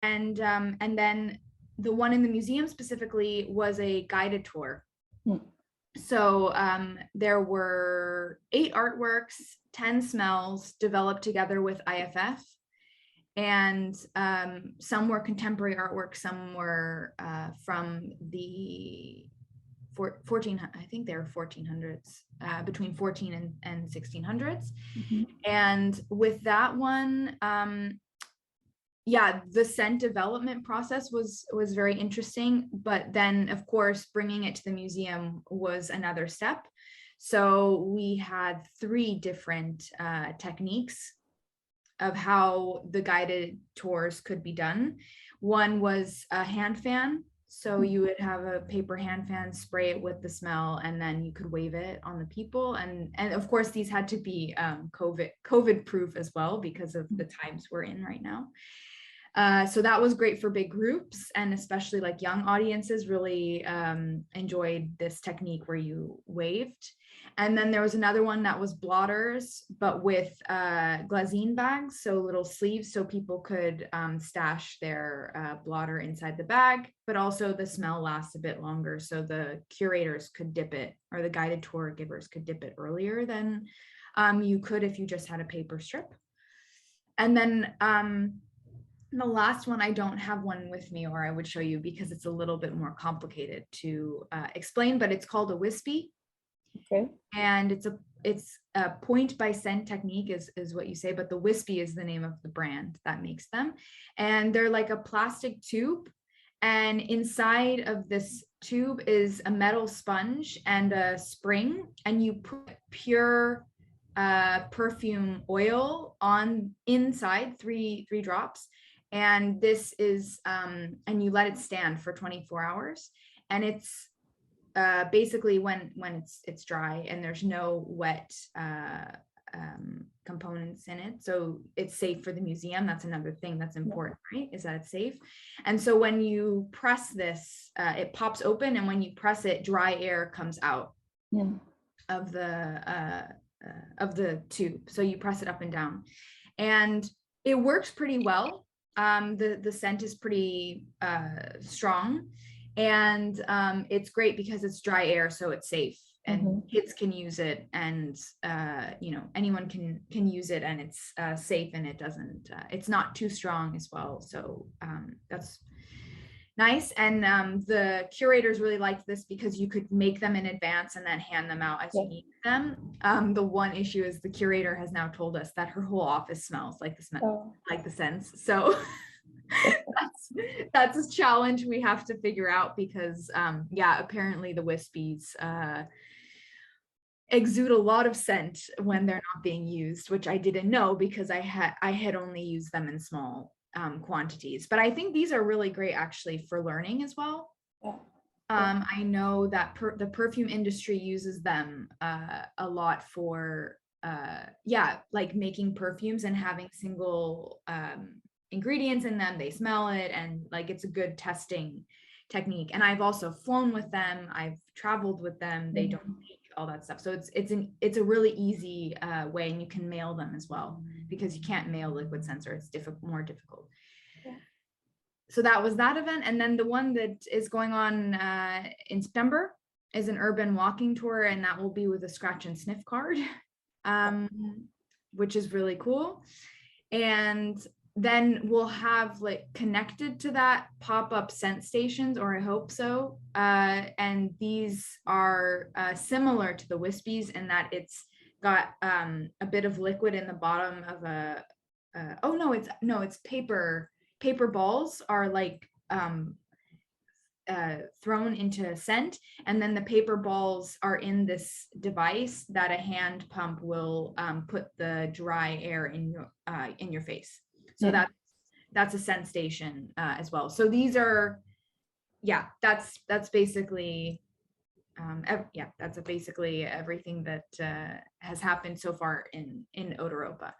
And then the one in the museum specifically was a guided tour. So there were 8 artworks, 10 smells developed together with IFF. And some were contemporary artwork, some were from the 14, I think they were 1400s, between 14 and 1600s. And with that one, yeah, the scent development process was very interesting, but then of course bringing it to the museum was another step. So we had 3 different techniques of how the guided tours could be done. One was a hand fan. So you would have a paper hand fan, spray it with the smell, and then you could wave it on the people. And of course, these had to be COVID proof as well because of the times we're in right now. So that was great for big groups, and especially like young audiences really enjoyed this technique where you waved. And then there was another one that was blotters, but with glassine bags, so little sleeves, so people could stash their blotter inside the bag, but also the smell lasts a bit longer, so the curators could dip it, or the guided tour givers could dip it earlier than you could if you just had a paper strip. And then the last one, I don't have one with me, or I would show you because it's a little bit more complicated to explain, but it's called a wispy. Okay. And it's a point by scent technique is what you say, but the wispy is the name of the brand that makes them. And they're like a plastic tube, and inside of this tube is a metal sponge and a spring, and you put pure perfume oil on inside, three drops. And this is and you let it stand for 24 hours, and it's basically when it's dry and there's no wet components in it, so it's safe for the museum. That's another thing that's important, right, is that it's safe. And so when you press this, it pops open, and when you press it, dry air comes out of the tube. So you press it up and down, and it works pretty well. The scent is pretty strong, and it's great because it's dry air, so it's safe, and kids can use it, and anyone can use it, and it's safe, and it doesn't it's not too strong as well, so that's nice. And the curators really liked this because you could make them in advance and then hand them out as you need them. The one issue is the curator has now told us that her whole office smells like the smell, like the scents. So that's a challenge we have to figure out, because apparently the wispies exude a lot of scent when they're not being used, which I didn't know because I had only used them in small quantities. But I think these are really great actually for learning as well. I know that the perfume industry uses them a lot for like making perfumes and having single ingredients in them. They smell it, and like it's a good testing technique. And I've also flown with them, I've traveled with them, they don't leak, all that stuff. So it's a really easy way, and you can mail them as well, because you can't mail liquid sensor, it's more difficult. So that was that event. And then the one that is going on in September is an urban walking tour, and that will be with a scratch and sniff card, which is really cool. And then we'll have like connected to that pop-up scent stations, or I hope so. And these are similar to the wispies in that it's got a bit of liquid in the bottom of a it's paper balls are like thrown into scent, and then the paper balls are in this device that a hand pump will put the dry air in your face. So that's a scent station as well. So these are, that's basically that's basically everything that has happened so far in Oedeuropa.